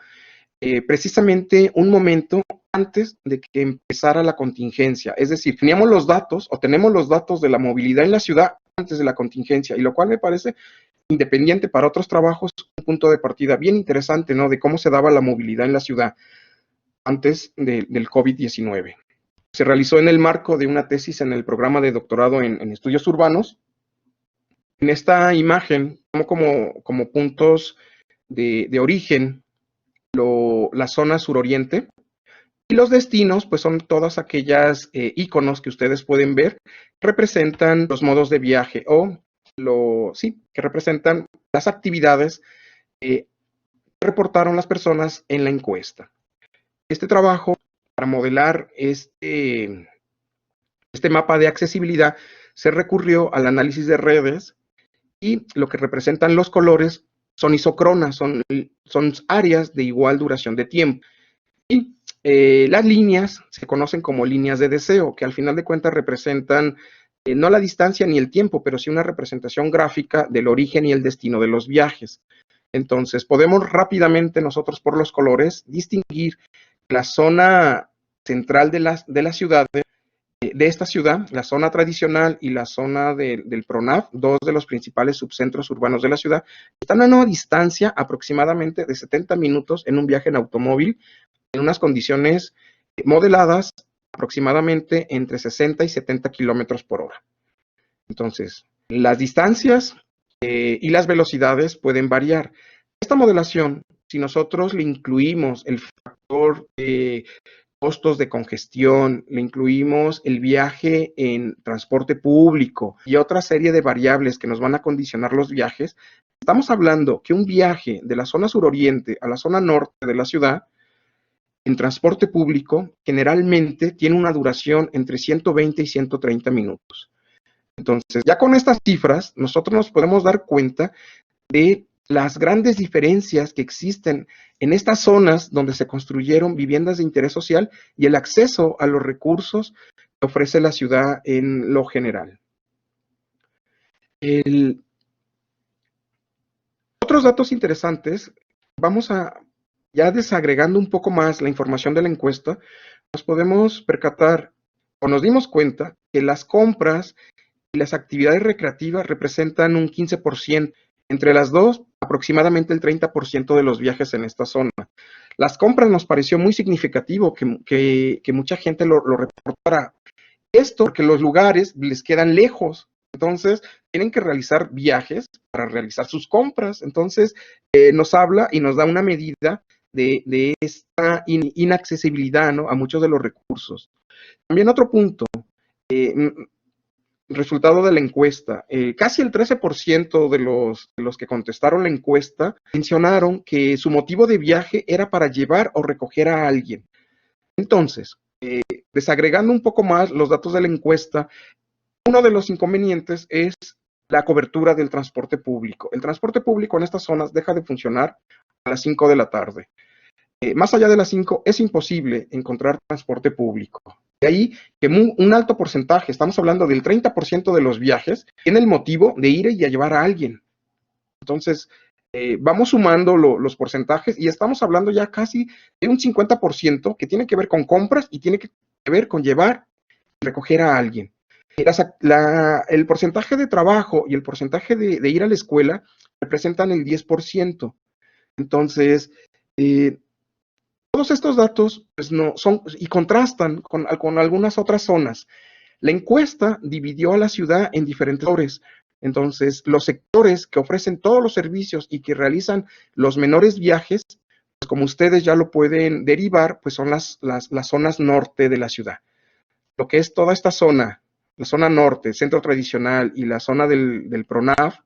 precisamente un momento antes de que empezara la contingencia. Es decir, teníamos los datos o tenemos los datos de la movilidad en la ciudad antes de la contingencia, y lo cual me parece independiente para otros trabajos, un punto de partida bien interesante, ¿no? De cómo se daba la movilidad en la ciudad antes del COVID-19. Se realizó en el marco de una tesis en el programa de doctorado en estudios urbanos. En esta imagen, como puntos de origen, la zona suroriente, y los destinos, pues son todas aquellas iconos que ustedes pueden ver, representan los modos de viaje que representan las actividades que reportaron las personas en la encuesta. Este trabajo, para modelar este mapa de accesibilidad, se recurrió al análisis de redes y lo que representan los colores son isócronas, son áreas de igual duración de tiempo. Y las líneas se conocen como líneas de deseo, que al final de cuentas representan no la distancia ni el tiempo, pero sí una representación gráfica del origen y el destino de los viajes. Entonces, podemos rápidamente nosotros por los colores distinguir la zona central de la ciudad, de esta ciudad, la zona tradicional y la zona del PRONAF, dos de los principales subcentros urbanos de la ciudad, están a una distancia aproximadamente de 70 minutos en un viaje en automóvil, en unas condiciones modeladas aproximadamente entre 60 y 70 kilómetros por hora. Entonces, las distancias y las velocidades pueden variar. Esta modelación, si nosotros le incluimos el factor de costos de congestión, le incluimos el viaje en transporte público y otra serie de variables que nos van a condicionar los viajes, estamos hablando que un viaje de la zona suroriente a la zona norte de la ciudad en transporte público generalmente tiene una duración entre 120 y 130 minutos. Entonces, ya con estas cifras, nosotros nos podemos dar cuenta de las grandes diferencias que existen en estas zonas donde se construyeron viviendas de interés social y el acceso a los recursos que ofrece la ciudad en lo general. Otros datos interesantes, vamos a, ya desagregando un poco más la información de la encuesta, nos podemos percatar o nos dimos cuenta que las compras y las actividades recreativas representan un 15%. Entre las dos, aproximadamente el 30% de los viajes en esta zona. Las compras nos pareció muy significativo que mucha gente lo reportara. Esto porque los lugares les quedan lejos, entonces tienen que realizar viajes para realizar sus compras. Entonces nos habla y nos da una medida de esta inaccesibilidad, ¿no?, a muchos de los recursos. También otro punto, resultado de la encuesta, casi el 13% de los que contestaron la encuesta mencionaron que su motivo de viaje era para llevar o recoger a alguien. Entonces, desagregando un poco más los datos de la encuesta, uno de los inconvenientes es la cobertura del transporte público. El transporte público en estas zonas deja de funcionar a las 5 de la tarde. Más allá de las 5 es imposible encontrar transporte público. De ahí que un alto porcentaje, estamos hablando del 30% de los viajes, tiene el motivo de ir y a llevar a alguien. Entonces, vamos sumando los porcentajes y estamos hablando ya casi de un 50% que tiene que ver con compras y tiene que ver con llevar y recoger a alguien. El porcentaje de trabajo y el porcentaje de ir a la escuela representan el 10%. Entonces, todos estos datos pues, no son y contrastan con algunas otras zonas. La encuesta dividió a la ciudad en diferentes sectores. Entonces, los sectores que ofrecen todos los servicios y que realizan los menores viajes, pues como ustedes ya lo pueden derivar, pues son las zonas norte de la ciudad. Lo que es toda esta zona, la zona norte, centro tradicional y la zona del PRONAF,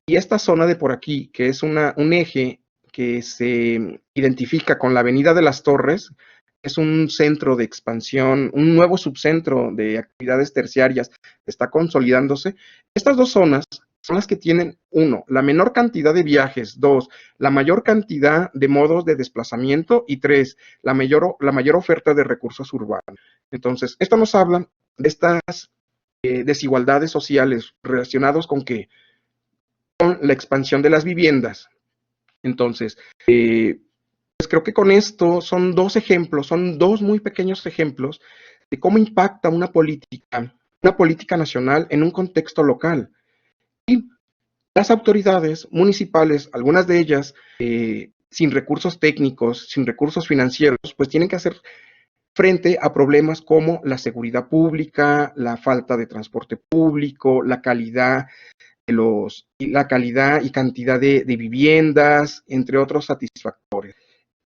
y esta zona de por aquí, que es un eje que se identifica con la Avenida de las Torres, es un centro de expansión, un nuevo subcentro de actividades terciarias que está consolidándose. Estas dos zonas son las que tienen, 1, la menor cantidad de viajes, 2, la mayor cantidad de modos de desplazamiento y 3, la mayor oferta de recursos urbanos. Entonces, esto nos habla de estas desigualdades sociales relacionadas con la expansión de las viviendas. Entonces, pues creo que con esto son dos ejemplos, son dos muy pequeños ejemplos de cómo impacta una política nacional en un contexto local. Y las autoridades municipales, algunas de ellas sin recursos técnicos, sin recursos financieros, pues tienen que hacer frente a problemas como la seguridad pública, la falta de transporte público, la calidad y cantidad de viviendas, entre otros satisfactores.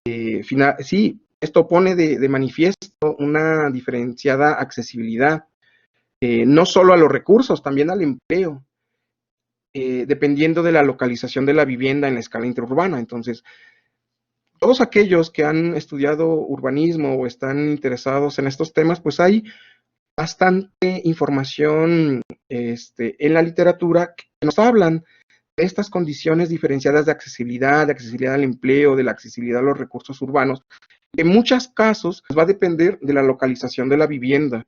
Sí, esto pone de manifiesto una diferenciada accesibilidad, no solo a los recursos, también al empleo, dependiendo de la localización de la vivienda en la escala interurbana. Entonces, todos aquellos que han estudiado urbanismo o están interesados en estos temas, pues hay bastante información en la literatura que nos hablan de estas condiciones diferenciadas de accesibilidad al empleo, de la accesibilidad a los recursos urbanos, que en muchos casos pues, va a depender de la localización de la vivienda.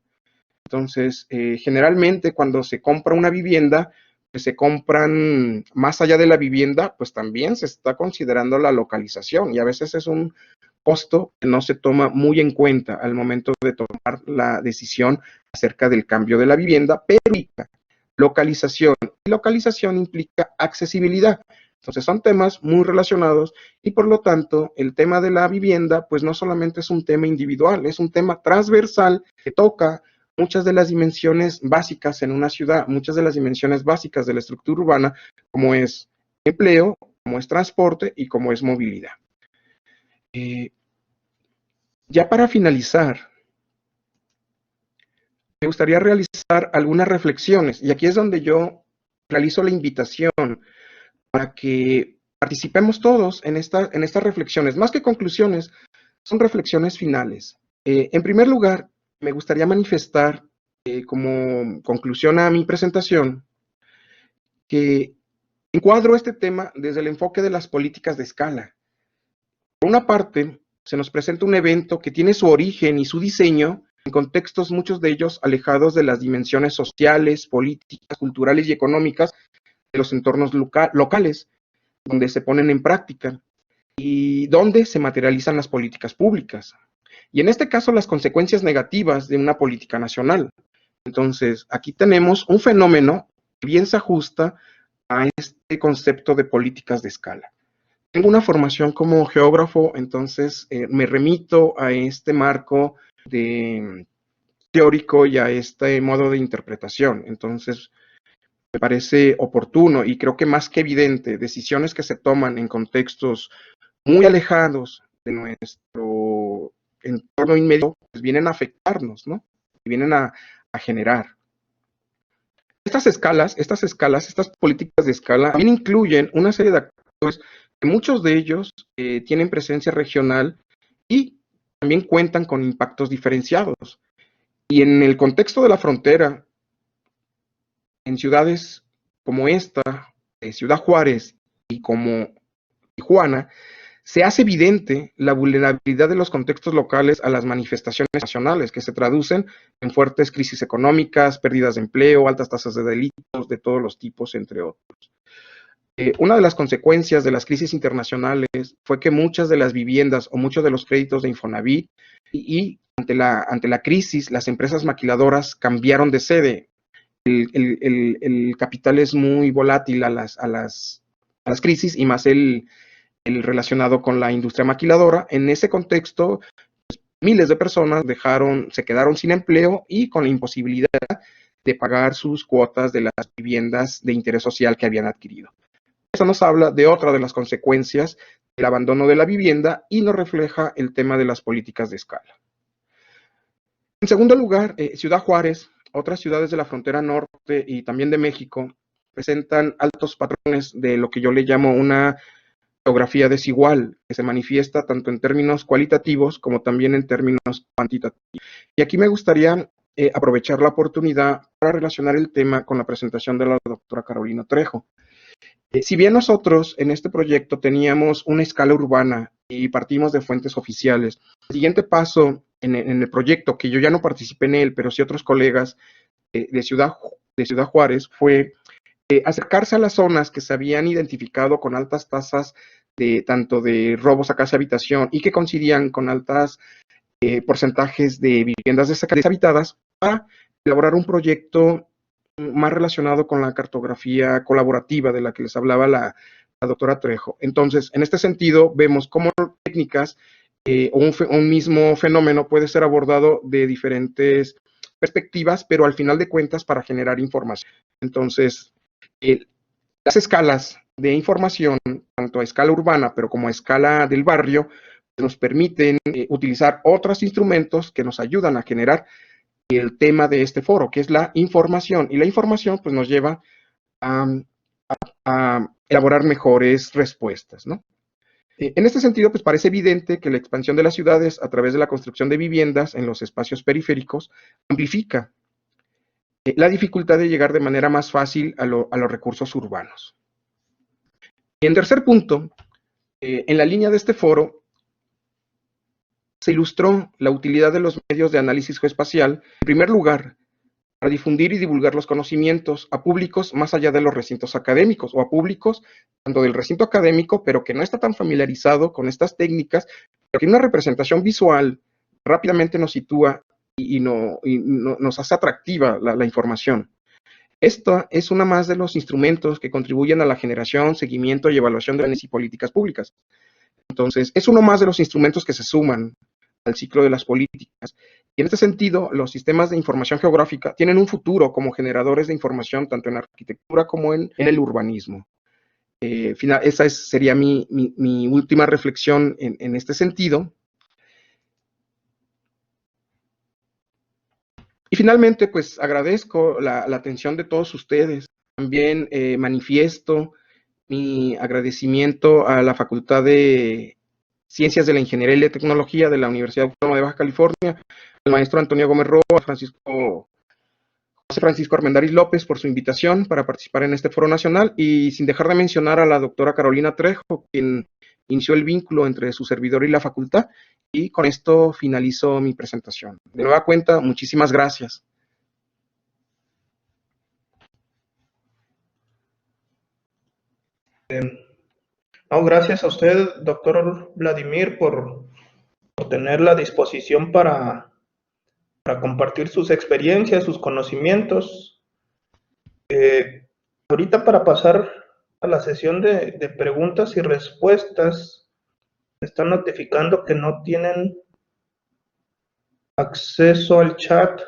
Entonces, generalmente cuando se compra una vivienda, pues se compran más allá de la vivienda, pues también se está considerando la localización y a veces es un costo que no se toma muy en cuenta al momento de tomar la decisión acerca del cambio de la vivienda, pero implica localización. Y localización implica accesibilidad. Entonces son temas muy relacionados y por lo tanto el tema de la vivienda pues no solamente es un tema individual, es un tema transversal que toca muchas de las dimensiones básicas en una ciudad, muchas de las dimensiones básicas de la estructura urbana, como es empleo, como es transporte y como es movilidad. Ya para finalizar, me gustaría realizar algunas reflexiones y aquí es donde yo realizo la invitación para que participemos todos en estas reflexiones. Más que conclusiones, son reflexiones finales. En primer lugar, me gustaría manifestar como conclusión a mi presentación que encuadro este tema desde el enfoque de las políticas de escala. Por una parte, se nos presenta un evento que tiene su origen y su diseño en contextos, muchos de ellos alejados de las dimensiones sociales, políticas, culturales y económicas de los entornos locales, donde se ponen en práctica y donde se materializan las políticas públicas. Y en este caso, las consecuencias negativas de una política nacional. Entonces, aquí tenemos un fenómeno que bien se ajusta a este concepto de políticas de escala. Tengo una formación como geógrafo, entonces me remito a este marco teórico y a este modo de interpretación. Entonces, me parece oportuno y creo que más que evidente, decisiones que se toman en contextos muy alejados de nuestro entorno inmediato, pues vienen a afectarnos, ¿no? Y vienen a generar. Estas políticas de escala también incluyen una serie de actores que muchos de ellos tienen presencia regional y también cuentan con impactos diferenciados. Y en el contexto de la frontera, en ciudades como esta, Ciudad Juárez y como Tijuana, se hace evidente la vulnerabilidad de los contextos locales a las manifestaciones nacionales, que se traducen en fuertes crisis económicas, pérdidas de empleo, altas tasas de delitos de todos los tipos, entre otros. Una de las consecuencias de las crisis internacionales fue que muchas de las viviendas o muchos de los créditos de Infonavit y ante la crisis, las empresas maquiladoras cambiaron de sede. El capital es muy volátil a las crisis y más el relacionado con la industria maquiladora. En ese contexto, pues, miles de personas se quedaron sin empleo y con la imposibilidad de pagar sus cuotas de las viviendas de interés social que habían adquirido. Eso nos habla de otra de las consecuencias del abandono de la vivienda y nos refleja el tema de las políticas de escala. En segundo lugar, Ciudad Juárez, otras ciudades de la frontera norte y también de México, presentan altos patrones de lo que yo le llamo una geografía desigual, que se manifiesta tanto en términos cualitativos como también en términos cuantitativos. Y aquí me gustaría aprovechar la oportunidad para relacionar el tema con la presentación de la doctora Carolina Trejo. Si bien nosotros en este proyecto teníamos una escala urbana y partimos de fuentes oficiales, el siguiente paso en el proyecto, que yo ya no participé en él, pero sí otros colegas de Ciudad Juárez, fue acercarse a las zonas que se habían identificado con altas tasas tanto de robos a casa habitación y que coincidían con altas porcentajes de viviendas deshabitadas para elaborar un proyecto más relacionado con la cartografía colaborativa de la que les hablaba la doctora Trejo. Entonces, en este sentido, vemos cómo técnicas o un mismo fenómeno puede ser abordado de diferentes perspectivas, pero al final de cuentas para generar información. Entonces, las escalas de información, tanto a escala urbana, pero como a escala del barrio, nos permiten utilizar otros instrumentos que nos ayudan a generar el tema de este foro, que es la información. Y la información pues nos lleva a elaborar mejores respuestas, ¿no? En este sentido, pues parece evidente que la expansión de las ciudades a través de la construcción de viviendas en los espacios periféricos amplifica la dificultad de llegar de manera más fácil a los recursos urbanos. Y en tercer punto, en la línea de este foro, se ilustró la utilidad de los medios de análisis geoespacial, en primer lugar, para difundir y divulgar los conocimientos a públicos más allá de los recintos académicos, o a ppúblicos tanto del recinto académico, pero que no está tan familiarizado con estas técnicas, pero que una representación visual rápidamente nos sitúa y nos hace atractiva la información. Esta es una más de los instrumentos que contribuyen a la generación, seguimiento y evaluación de planes y políticas públicas. Entonces, es uno más de los instrumentos que se suman al ciclo de las políticas. Y en este sentido, los sistemas de información geográfica tienen un futuro como generadores de información tanto en arquitectura como en el urbanismo. Esa sería mi última reflexión en este sentido. Y finalmente, pues agradezco la atención de todos ustedes. También manifiesto mi agradecimiento a la Facultad de Ciencias de la Ingeniería y la Tecnología de la Universidad Autónoma de Baja California, al maestro Antonio Gómez Roa, José Francisco Armendáriz López por su invitación para participar en este foro nacional, y sin dejar de mencionar a la doctora Carolina Trejo, quien inició el vínculo entre su servidor y la facultad, y con esto finalizo mi presentación. De nueva cuenta, muchísimas gracias. No, gracias a usted, doctor Vladimir, por tener la disposición para compartir sus experiencias, sus conocimientos. Ahorita, para pasar a la sesión de preguntas y respuestas, me están notificando que no tienen acceso al chat.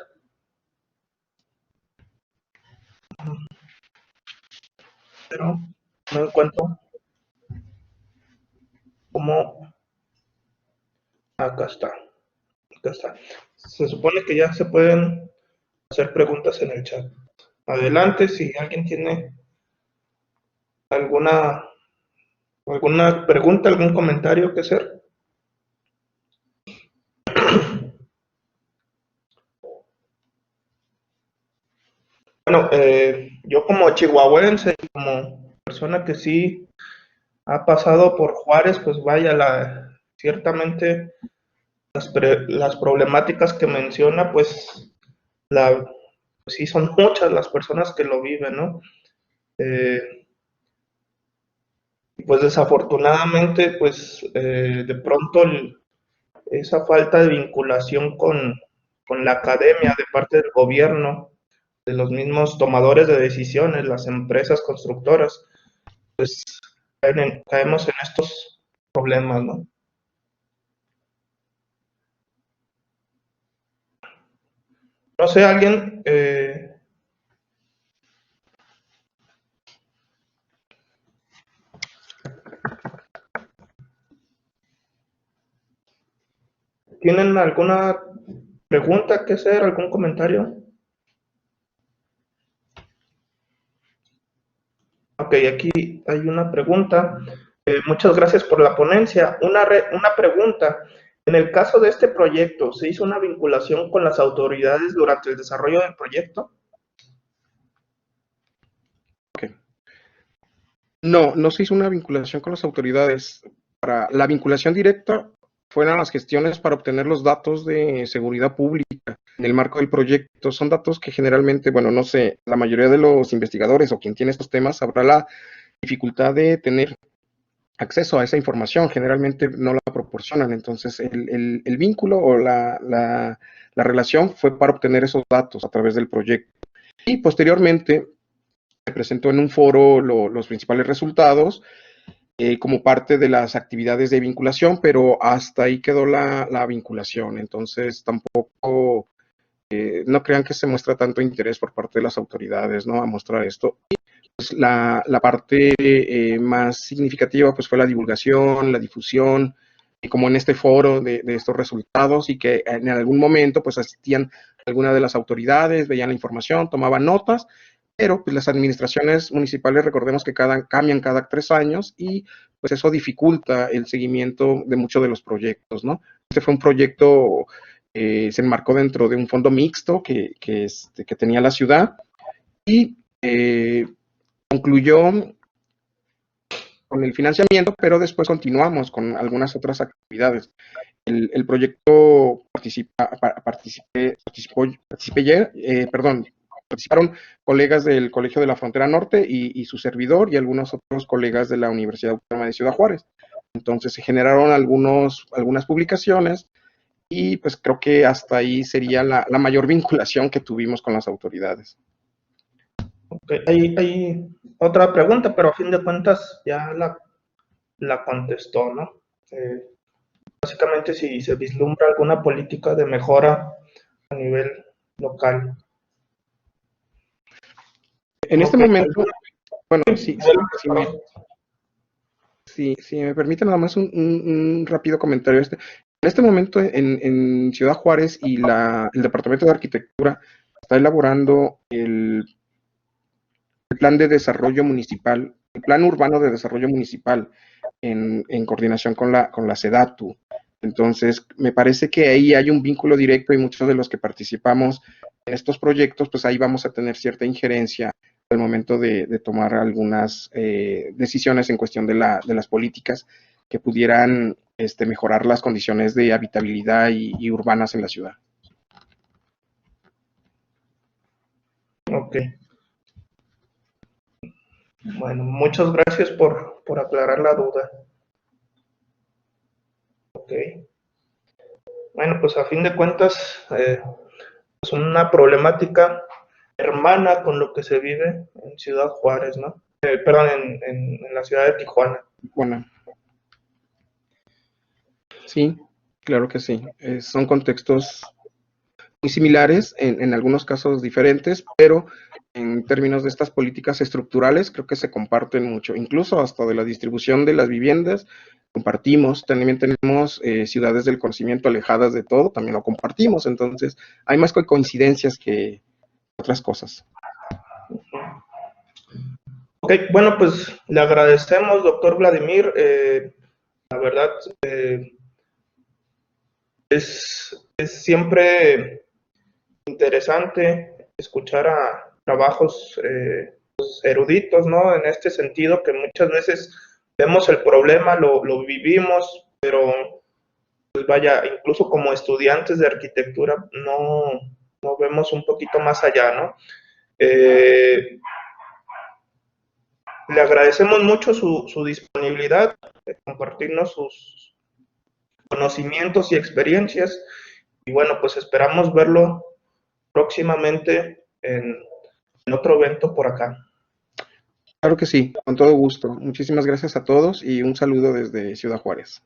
Pero no encuentro cómo. Acá está. Se supone que ya se pueden hacer preguntas en el chat. Adelante, si alguien tiene alguna pregunta, algún comentario que hacer. Bueno, yo como chihuahuense, como persona que sí ha pasado por Juárez, pues vaya, ciertamente las problemáticas que menciona, pues sí son muchas las personas que lo viven, ¿no? Pues desafortunadamente, pues de pronto esa falta de vinculación con la academia de parte del gobierno, de los mismos tomadores de decisiones, las empresas constructoras, pues caemos en estos problemas, ¿no? No sé, alguien ¿tienen alguna pregunta que hacer, algún comentario? Ok, aquí hay una pregunta. Muchas gracias por la ponencia. Una pregunta. En el caso de este proyecto, ¿se hizo una vinculación con las autoridades durante el desarrollo del proyecto? Okay. No se hizo una vinculación con las autoridades. Para la vinculación directa fueron las gestiones para obtener los datos de seguridad pública en el marco del proyecto. Son datos que generalmente, bueno, no sé, la mayoría de los investigadores o quien tiene estos temas sabrá la dificultad de tener acceso a esa información. Generalmente no la proporcionan. Entonces, el vínculo o la relación fue para obtener esos datos a través del proyecto. Y posteriormente se presentó en un foro los principales resultados como parte de las actividades de vinculación, pero hasta ahí quedó la vinculación. Entonces tampoco, no crean que se muestra tanto interés por parte de las autoridades, ¿no? A mostrar esto. Pues la parte más significativa pues fue la divulgación, la difusión, como en este foro de estos resultados, y que en algún momento pues asistían algunas de las autoridades, veían la información, tomaban notas, pero pues las administraciones municipales, recordemos que cambian cada 3 años, y pues eso dificulta el seguimiento de muchos de los proyectos, ¿no? Este fue un proyecto, se enmarcó dentro de un fondo mixto que tenía la ciudad, y concluyó con el financiamiento, pero después continuamos con algunas otras actividades. El proyecto participaron colegas del Colegio de la Frontera Norte y su servidor, y algunos otros colegas de la Universidad Autónoma de Ciudad Juárez. Entonces se generaron algunas publicaciones, y pues creo que hasta ahí sería la mayor vinculación que tuvimos con las autoridades. Okay. Hay otra pregunta, pero a fin de cuentas ya la contestó, ¿no? Básicamente si se vislumbra alguna política de mejora a nivel local. En este momento, bueno, si me permite nada más un rápido comentario. En este momento en Ciudad Juárez y el Departamento de Arquitectura está elaborando el plan de desarrollo municipal, el plan urbano de desarrollo municipal en coordinación con la SEDATU. Entonces, me parece que ahí hay un vínculo directo, y muchos de los que participamos en estos proyectos, pues ahí vamos a tener cierta injerencia al momento de tomar algunas decisiones en cuestión de las políticas que pudieran mejorar las condiciones de habitabilidad y urbanas en la ciudad. Ok. Bueno, muchas gracias por aclarar la duda. Ok. Bueno, pues a fin de cuentas, es una problemática hermana con lo que se vive en Ciudad Juárez, ¿no? Perdón, en la ciudad de Tijuana. Bueno, sí, claro que sí. Son contextos muy similares, en algunos casos diferentes, pero en términos de estas políticas estructurales creo que se comparten mucho, incluso hasta de la distribución de las viviendas compartimos. También tenemos ciudades del conocimiento alejadas de todo, también lo compartimos. Entonces hay más coincidencias que otras cosas. Ok, bueno, pues le agradecemos, doctor Vladimir. La verdad, es siempre interesante escuchar a trabajos pues, eruditos, ¿no? En este sentido, que muchas veces vemos el problema, lo vivimos, pero pues vaya, incluso como estudiantes de arquitectura no vemos un poquito más allá, ¿no? Le agradecemos mucho su disponibilidad de compartirnos sus conocimientos y experiencias, y bueno, pues esperamos verlo próximamente en otro evento por acá. Claro que sí, con todo gusto. Muchísimas gracias a todos y un saludo desde Ciudad Juárez.